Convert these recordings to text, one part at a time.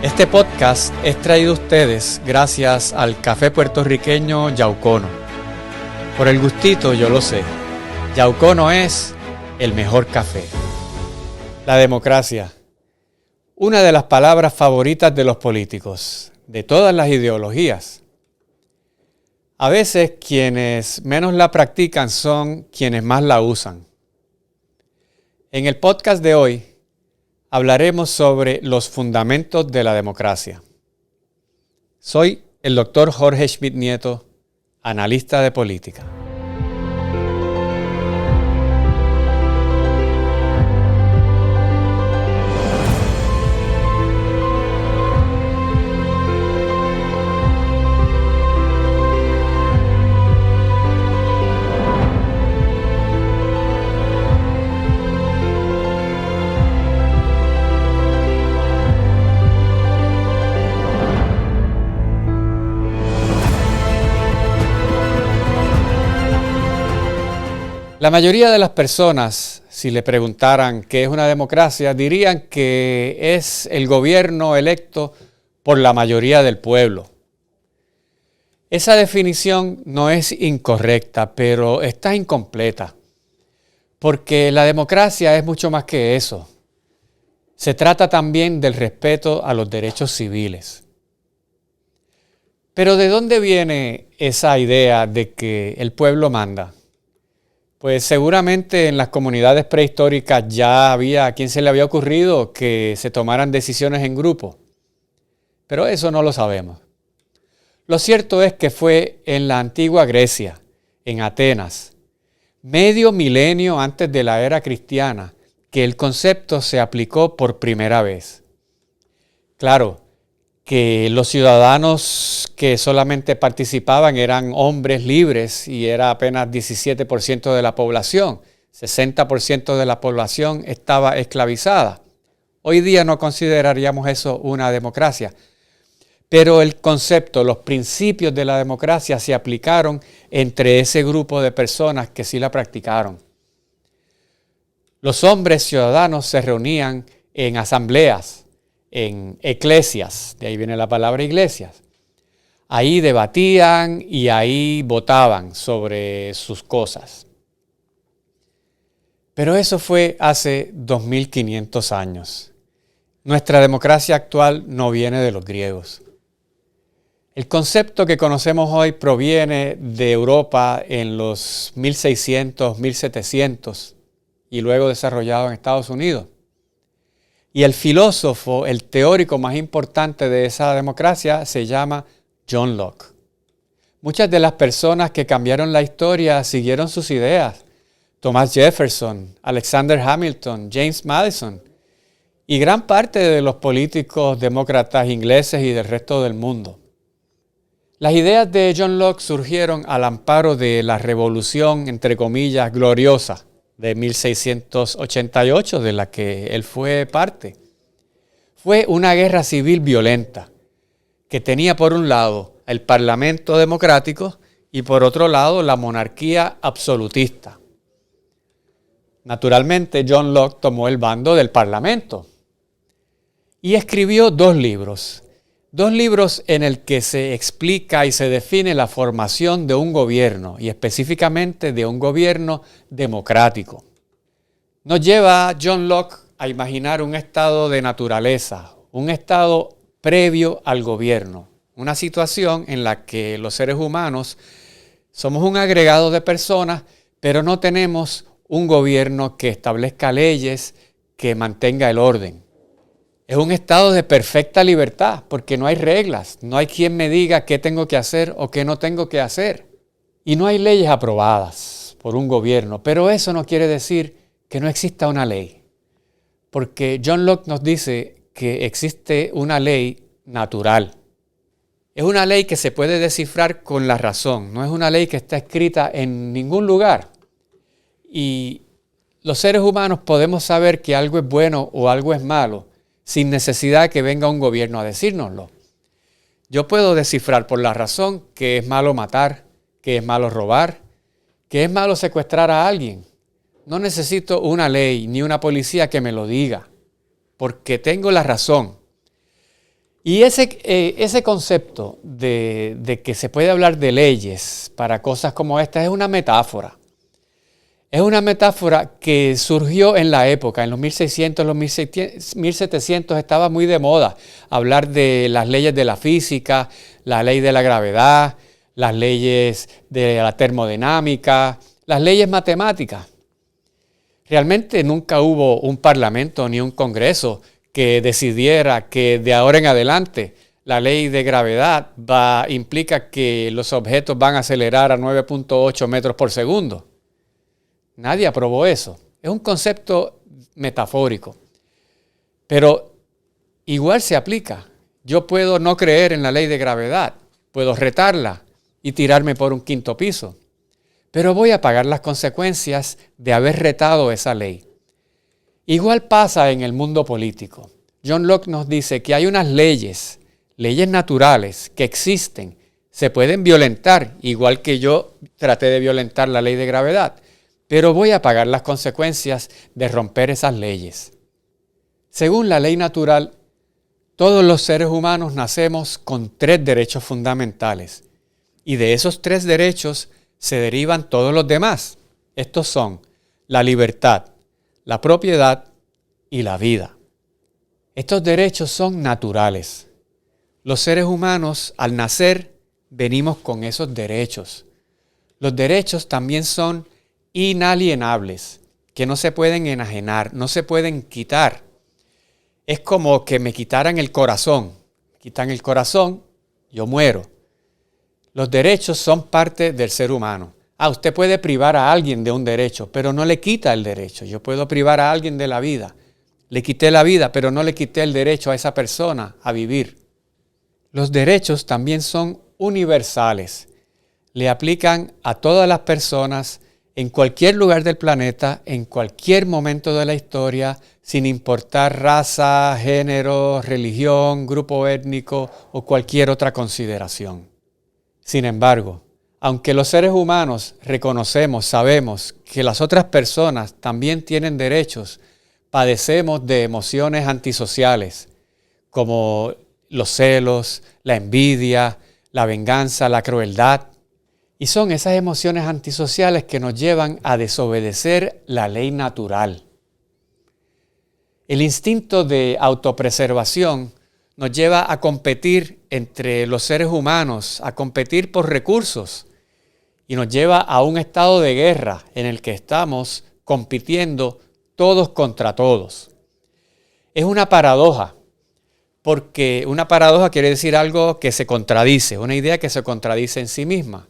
Este podcast es traído a ustedes gracias al café puertorriqueño Yaucono. Por el gustito yo lo sé, Yaucono es el mejor café. La democracia, una de las palabras favoritas de los políticos, de todas las ideologías. A veces quienes menos la practican son quienes más la usan. En el podcast de hoy hablaremos sobre los fundamentos de la democracia. Soy el Dr. Jorge Schmidt Nieto, analista de política. La mayoría de las personas, si le preguntaran qué es una democracia, dirían que es el gobierno electo por la mayoría del pueblo. Esa definición no es incorrecta, pero está incompleta, porque la democracia es mucho más que eso. Se trata también del respeto a los derechos civiles. Pero ¿de dónde viene esa idea de que el pueblo manda? Pues seguramente en las comunidades prehistóricas ya había a quien se le había ocurrido que se tomaran decisiones en grupo. Pero eso no lo sabemos. Lo cierto es que fue en la antigua Grecia, en Atenas, medio milenio antes de la era cristiana, que el concepto se aplicó por primera vez. Claro, que los ciudadanos que solamente participaban eran hombres libres y era apenas 17% de la población. 60% de la población estaba esclavizada. Hoy día no consideraríamos eso una democracia. Pero el concepto, los principios de la democracia se aplicaron entre ese grupo de personas que sí la practicaron. Los hombres ciudadanos se reunían en asambleas, en eclesias, de ahí viene la palabra iglesias. Ahí debatían y ahí votaban sobre sus cosas. Pero eso fue hace 2500 años. Nuestra democracia actual no viene de los griegos. El concepto que conocemos hoy proviene de Europa en los 1600, 1700 y luego desarrollado en Estados Unidos. Y el filósofo, el teórico más importante de esa democracia se llama John Locke. Muchas de las personas que cambiaron la historia siguieron sus ideas. Thomas Jefferson, Alexander Hamilton, James Madison y gran parte de los políticos demócratas ingleses y del resto del mundo. Las ideas de John Locke surgieron al amparo de la revolución, entre comillas, gloriosa de 1688, de la que él fue parte. Fue una guerra civil violenta que tenía por un lado el Parlamento democrático y por otro lado la monarquía absolutista. Naturalmente, John Locke tomó el bando del Parlamento y escribió dos libros en el que se explica y se define la formación de un gobierno y específicamente de un gobierno democrático. Nos lleva John Locke a imaginar un estado de naturaleza, un estado previo al gobierno, una situación en la que los seres humanos somos un agregado de personas, pero no tenemos un gobierno que establezca leyes, que mantenga el orden. Es un estado de perfecta libertad porque no hay reglas, no hay quien me diga qué tengo que hacer o qué no tengo que hacer. Y no hay leyes aprobadas por un gobierno, pero eso no quiere decir que no exista una ley. Porque John Locke nos dice que existe una ley natural. Es una ley que se puede descifrar con la razón, no es una ley que está escrita en ningún lugar. Y los seres humanos podemos saber que algo es bueno o algo es malo sin necesidad de que venga un gobierno a decírnoslo. Yo puedo descifrar por la razón que es malo matar, que es malo robar, que es malo secuestrar a alguien. No necesito una ley ni una policía que me lo diga, porque tengo la razón. Y ese concepto de que se puede hablar de leyes para cosas como esta es una metáfora. Es una metáfora que surgió en la época, en los 1600, los 1700 estaba muy de moda hablar de las leyes de la física, la ley de la gravedad, las leyes de la termodinámica, las leyes matemáticas. Realmente nunca hubo un parlamento ni un congreso que decidiera que de ahora en adelante la ley de gravedad implica que los objetos van a acelerar a 9.8 metros por segundo. Nadie aprobó eso. Es un concepto metafórico. Pero igual se aplica. Yo puedo no creer en la ley de gravedad, puedo retarla y tirarme por un quinto piso, pero voy a pagar las consecuencias de haber retado esa ley. Igual pasa en el mundo político. John Locke nos dice que hay unas leyes naturales que existen, se pueden violentar, igual que yo traté de violentar la ley de gravedad, pero voy a pagar las consecuencias de romper esas leyes. Según la ley natural, todos los seres humanos nacemos con 3 derechos fundamentales, y de esos 3 derechos se derivan todos los demás. Estos son la libertad, la propiedad y la vida. Estos derechos son naturales. Los seres humanos, al nacer, venimos con esos derechos. Los derechos también son inalienables, que no se pueden enajenar, no se pueden quitar. Es como que me quitaran el corazón. Me quitan el corazón, yo muero. Los derechos son parte del ser humano. Usted puede privar a alguien de un derecho, pero no le quita el derecho. Yo puedo privar a alguien de la vida. Le quité la vida, pero no le quité el derecho a esa persona a vivir. Los derechos también son universales. Le aplican a todas las personas en cualquier lugar del planeta, en cualquier momento de la historia, sin importar raza, género, religión, grupo étnico o cualquier otra consideración. Sin embargo, aunque los seres humanos reconocemos, sabemos que las otras personas también tienen derechos, padecemos de emociones antisociales, como los celos, la envidia, la venganza, la crueldad. Y son esas emociones antisociales que nos llevan a desobedecer la ley natural. El instinto de autopreservación nos lleva a competir entre los seres humanos, a competir por recursos, y nos lleva a un estado de guerra en el que estamos compitiendo todos contra todos. Es una paradoja, porque una paradoja quiere decir algo que se contradice, una idea que se contradice en sí misma.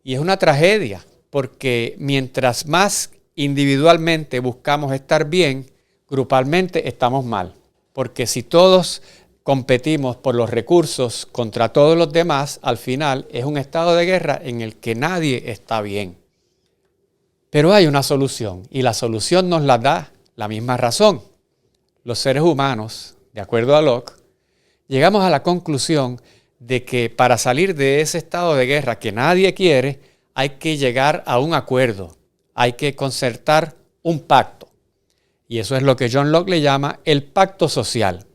Y es una tragedia, porque mientras más individualmente buscamos estar bien, grupalmente estamos mal. Porque si todos competimos por los recursos contra todos los demás, al final es un estado de guerra en el que nadie está bien. Pero hay una solución, y la solución nos la da la misma razón. Los seres humanos, de acuerdo a Locke, llegamos a la conclusión de que para salir de ese estado de guerra que nadie quiere, hay que llegar a un acuerdo, hay que concertar un pacto. Y eso es lo que John Locke le llama el pacto social.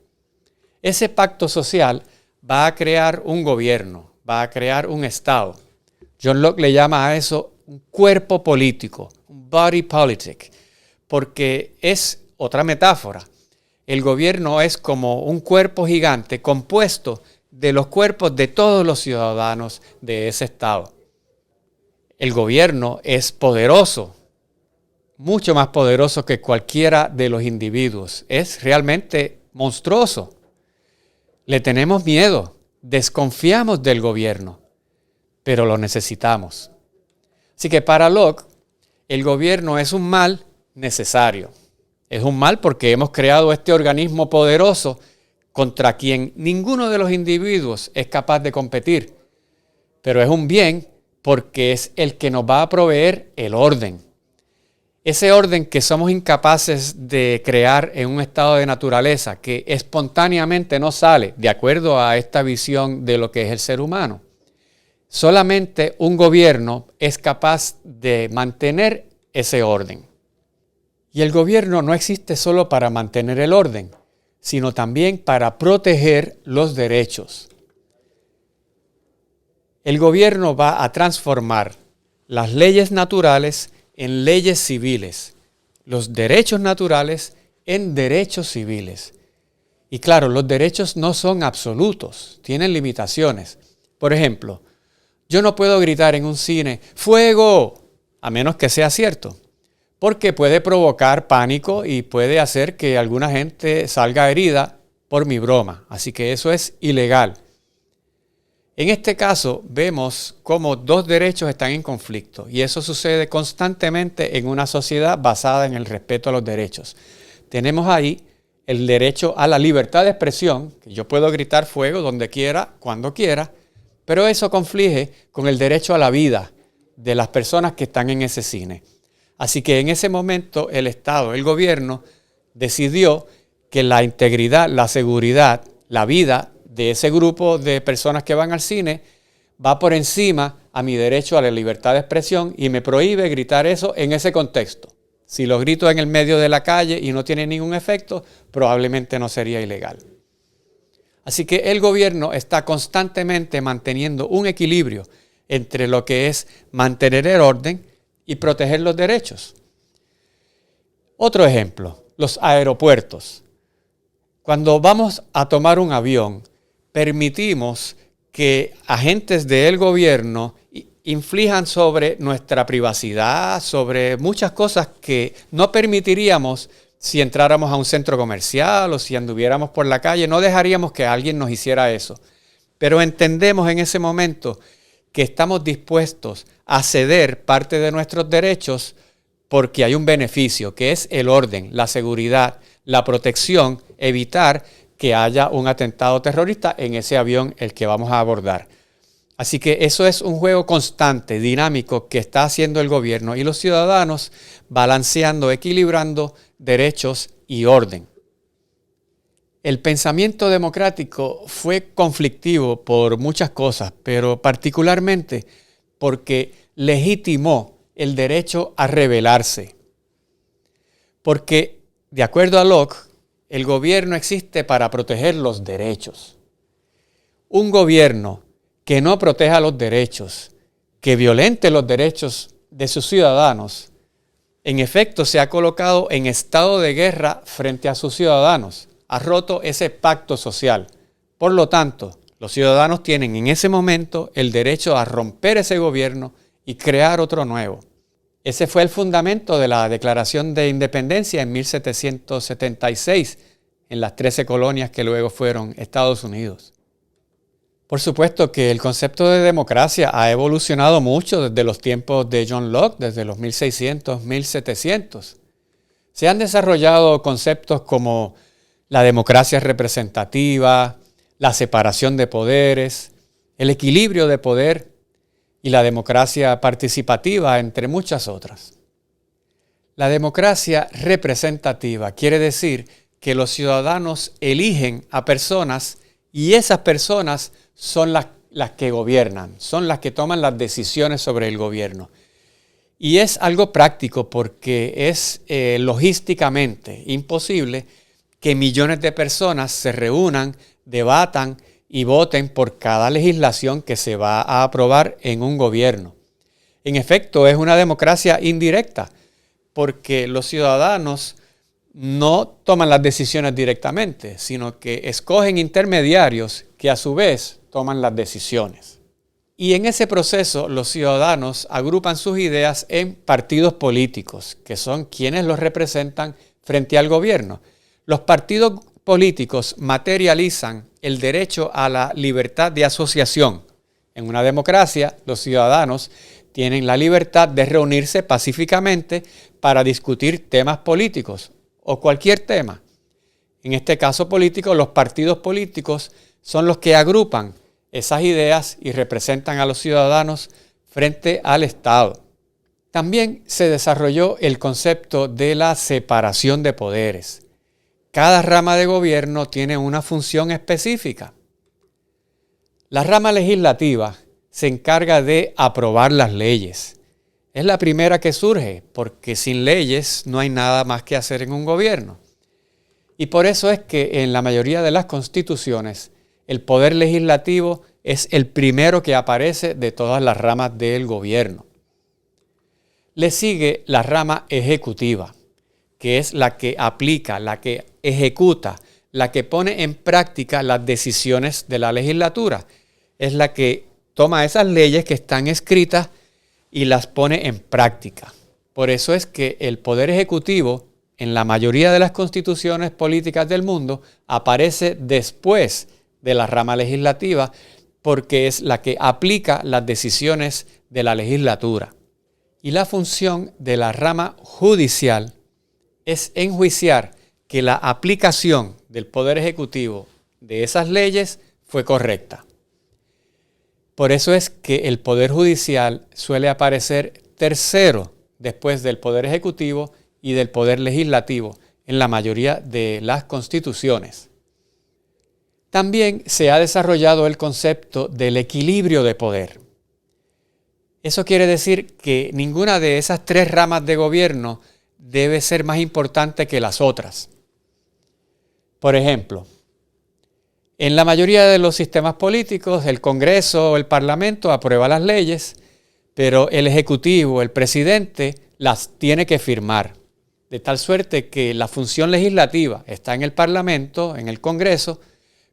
Ese pacto social va a crear un gobierno, va a crear un Estado. John Locke le llama a eso un cuerpo político, un body politic, porque es otra metáfora. El gobierno es como un cuerpo gigante compuesto de los cuerpos de todos los ciudadanos de ese estado. El gobierno es poderoso, mucho más poderoso que cualquiera de los individuos. Es realmente monstruoso. Le tenemos miedo, desconfiamos del gobierno, pero lo necesitamos. Así que para Locke, el gobierno es un mal necesario. Es un mal porque hemos creado este organismo poderoso contra quien ninguno de los individuos es capaz de competir. Pero es un bien porque es el que nos va a proveer el orden. Ese orden que somos incapaces de crear en un estado de naturaleza, que espontáneamente no sale de acuerdo a esta visión de lo que es el ser humano. Solamente un gobierno es capaz de mantener ese orden. Y el gobierno no existe solo para mantener el orden, sino también para proteger los derechos. El gobierno va a transformar las leyes naturales en leyes civiles, los derechos naturales en derechos civiles. Y claro, los derechos no son absolutos, tienen limitaciones. Por ejemplo, yo no puedo gritar en un cine, ¡fuego!, a menos que sea cierto, porque puede provocar pánico y puede hacer que alguna gente salga herida por mi broma. Así que eso es ilegal. En este caso vemos cómo dos derechos están en conflicto y eso sucede constantemente en una sociedad basada en el respeto a los derechos. Tenemos ahí el derecho a la libertad de expresión, que yo puedo gritar fuego donde quiera, cuando quiera, pero eso conflige con el derecho a la vida de las personas que están en ese cine. Así que en ese momento el Estado, el gobierno, decidió que la integridad, la seguridad, la vida de ese grupo de personas que van al cine va por encima a mi derecho a la libertad de expresión y me prohíbe gritar eso en ese contexto. Si lo grito en el medio de la calle y no tiene ningún efecto, probablemente no sería ilegal. Así que el gobierno está constantemente manteniendo un equilibrio entre lo que es mantener el orden y proteger los derechos. Otro ejemplo, los aeropuertos. Cuando vamos a tomar un avión, permitimos que agentes del gobierno inflijan sobre nuestra privacidad, sobre muchas cosas que no permitiríamos si entráramos a un centro comercial o si anduviéramos por la calle. No dejaríamos que alguien nos hiciera eso. Pero entendemos en ese momento que estamos dispuestos a ceder parte de nuestros derechos porque hay un beneficio, que es el orden, la seguridad, la protección, evitar que haya un atentado terrorista en ese avión el que vamos a abordar. Así que eso es un juego constante, dinámico, que está haciendo el gobierno y los ciudadanos balanceando, equilibrando derechos y orden. El pensamiento democrático fue conflictivo por muchas cosas, pero particularmente porque legitimó el derecho a rebelarse. Porque, de acuerdo a Locke, el gobierno existe para proteger los derechos. Un gobierno que no proteja los derechos, que violente los derechos de sus ciudadanos, en efecto se ha colocado en estado de guerra frente a sus ciudadanos, ha roto ese pacto social. Por lo tanto, los ciudadanos tienen en ese momento el derecho a romper ese gobierno y crear otro nuevo. Ese fue el fundamento de la Declaración de Independencia en 1776, en las 13 colonias que luego fueron Estados Unidos. Por supuesto que el concepto de democracia ha evolucionado mucho desde los tiempos de John Locke, desde los 1600, 1700. Se han desarrollado conceptos como la democracia representativa, la separación de poderes, el equilibrio de poder y la democracia participativa, entre muchas otras. La democracia representativa quiere decir que los ciudadanos eligen a personas y esas personas son las que gobiernan, son las que toman las decisiones sobre el gobierno. Y es algo práctico porque es logísticamente imposible que millones de personas se reúnan, debatan y voten por cada legislación que se va a aprobar en un gobierno. En efecto, es una democracia indirecta porque los ciudadanos no toman las decisiones directamente, sino que escogen intermediarios que a su vez toman las decisiones. Y en ese proceso los ciudadanos agrupan sus ideas en partidos políticos, que son quienes los representan frente al gobierno. Los partidos políticos materializan el derecho a la libertad de asociación. En una democracia, los ciudadanos tienen la libertad de reunirse pacíficamente para discutir temas políticos o cualquier tema. En este caso político, los partidos políticos son los que agrupan esas ideas y representan a los ciudadanos frente al Estado. También se desarrolló el concepto de la separación de poderes. Cada rama de gobierno tiene una función específica. La rama legislativa se encarga de aprobar las leyes. Es la primera que surge porque sin leyes no hay nada más que hacer en un gobierno. Y por eso es que en la mayoría de las constituciones el poder legislativo es el primero que aparece de todas las ramas del gobierno. Le sigue la rama ejecutiva, que es la que aplica, la que ejecuta, la que pone en práctica las decisiones de la legislatura. Es la que toma esas leyes que están escritas y las pone en práctica. Por eso es que el poder ejecutivo, en la mayoría de las constituciones políticas del mundo, aparece después de la rama legislativa, porque es la que aplica las decisiones de la legislatura. Y la función de la rama judicial es enjuiciar que la aplicación del Poder Ejecutivo de esas leyes fue correcta. Por eso es que el Poder Judicial suele aparecer tercero después del Poder Ejecutivo y del Poder Legislativo en la mayoría de las constituciones. También se ha desarrollado el concepto del equilibrio de poder. Eso quiere decir que ninguna de esas tres ramas de gobierno debe ser más importante que las otras. Por ejemplo, en la mayoría de los sistemas políticos, el Congreso o el Parlamento aprueba las leyes, pero el Ejecutivo, el presidente, las tiene que firmar. De tal suerte que la función legislativa está en el Parlamento, en el Congreso,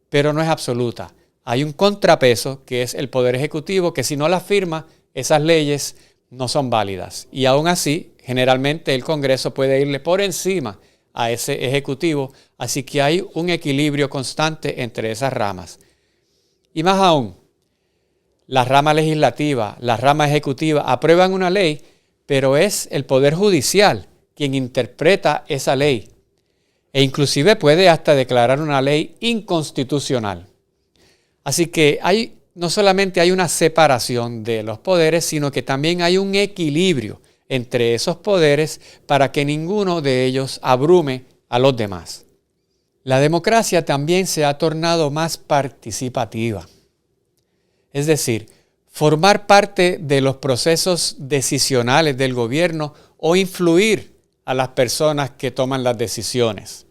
pero no es absoluta. Hay un contrapeso que es el Poder Ejecutivo, que si no las firma, esas leyes no son válidas. Y aún así, generalmente el Congreso puede irle por encima a ese Ejecutivo, así que hay un equilibrio constante entre esas ramas. Y más aún, la rama legislativa, la rama ejecutiva aprueban una ley, pero es el Poder Judicial quien interpreta esa ley e inclusive puede hasta declarar una ley inconstitucional. Así que no solamente hay una separación de los poderes, sino que también hay un equilibrio entre esos poderes para que ninguno de ellos abrume a los demás. La democracia también se ha tornado más participativa. Es decir, formar parte de los procesos decisionales del gobierno o influir a las personas que toman las decisiones.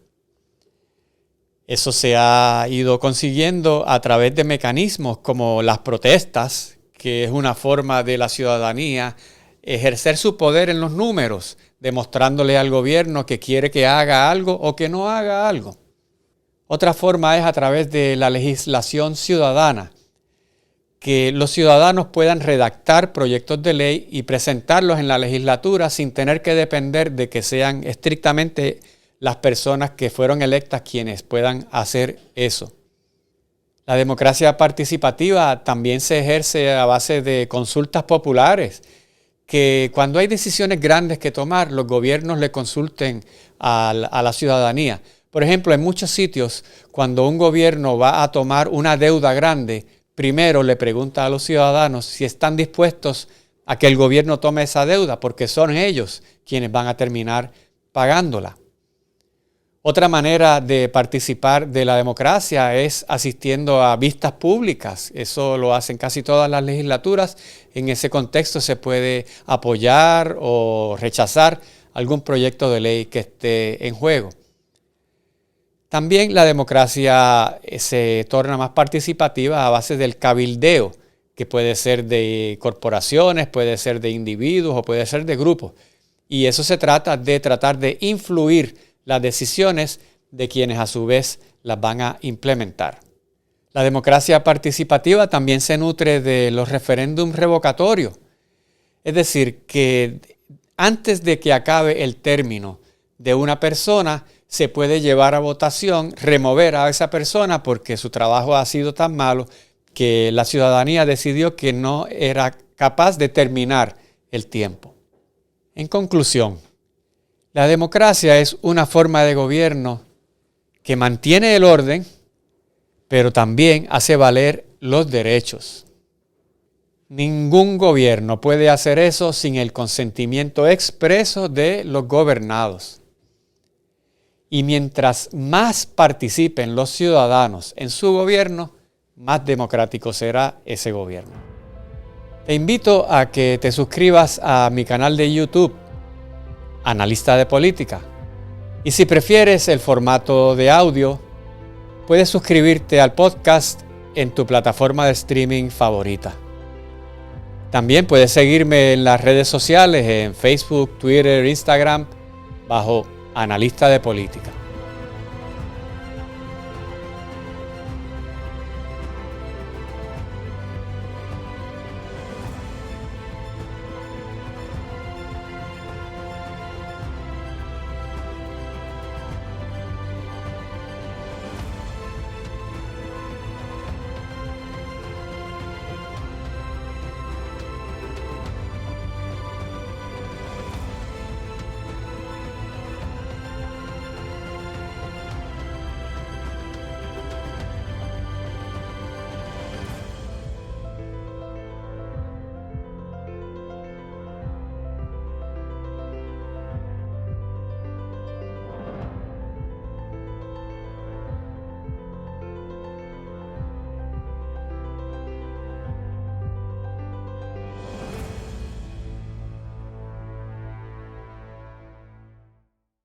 Eso se ha ido consiguiendo a través de mecanismos como las protestas, que es una forma de la ciudadanía ejercer su poder en los números, demostrándole al gobierno que quiere que haga algo o que no haga algo. Otra forma es a través de la legislación ciudadana, que los ciudadanos puedan redactar proyectos de ley y presentarlos en la legislatura sin tener que depender de que sean estrictamente las personas que fueron electas quienes puedan hacer eso. La democracia participativa también se ejerce a base de consultas populares, que cuando hay decisiones grandes que tomar, los gobiernos le consulten a la ciudadanía. Por ejemplo, en muchos sitios, cuando un gobierno va a tomar una deuda grande, primero le pregunta a los ciudadanos si están dispuestos a que el gobierno tome esa deuda, porque son ellos quienes van a terminar pagándola. Otra manera de participar de la democracia es asistiendo a vistas públicas. Eso lo hacen casi todas las legislaturas. En ese contexto se puede apoyar o rechazar algún proyecto de ley que esté en juego. También la democracia se torna más participativa a base del cabildeo, que puede ser de corporaciones, puede ser de individuos o puede ser de grupos. Y eso se trata de tratar de influir las decisiones de quienes a su vez las van a implementar. La democracia participativa también se nutre de los referéndums revocatorios. Es decir, que antes de que acabe el término de una persona, se puede llevar a votación, remover a esa persona porque su trabajo ha sido tan malo que la ciudadanía decidió que no era capaz de terminar el tiempo. En conclusión, la democracia es una forma de gobierno que mantiene el orden, pero también hace valer los derechos. Ningún gobierno puede hacer eso sin el consentimiento expreso de los gobernados. Y mientras más participen los ciudadanos en su gobierno, más democrático será ese gobierno. Te invito a que te suscribas a mi canal de YouTube, Analista de Política, Y si prefieres el formato de audio, puedes suscribirte al podcast en tu plataforma de streaming favorita. También puedes seguirme en las redes sociales, en Facebook, Twitter, Instagram, bajo Analista de Política.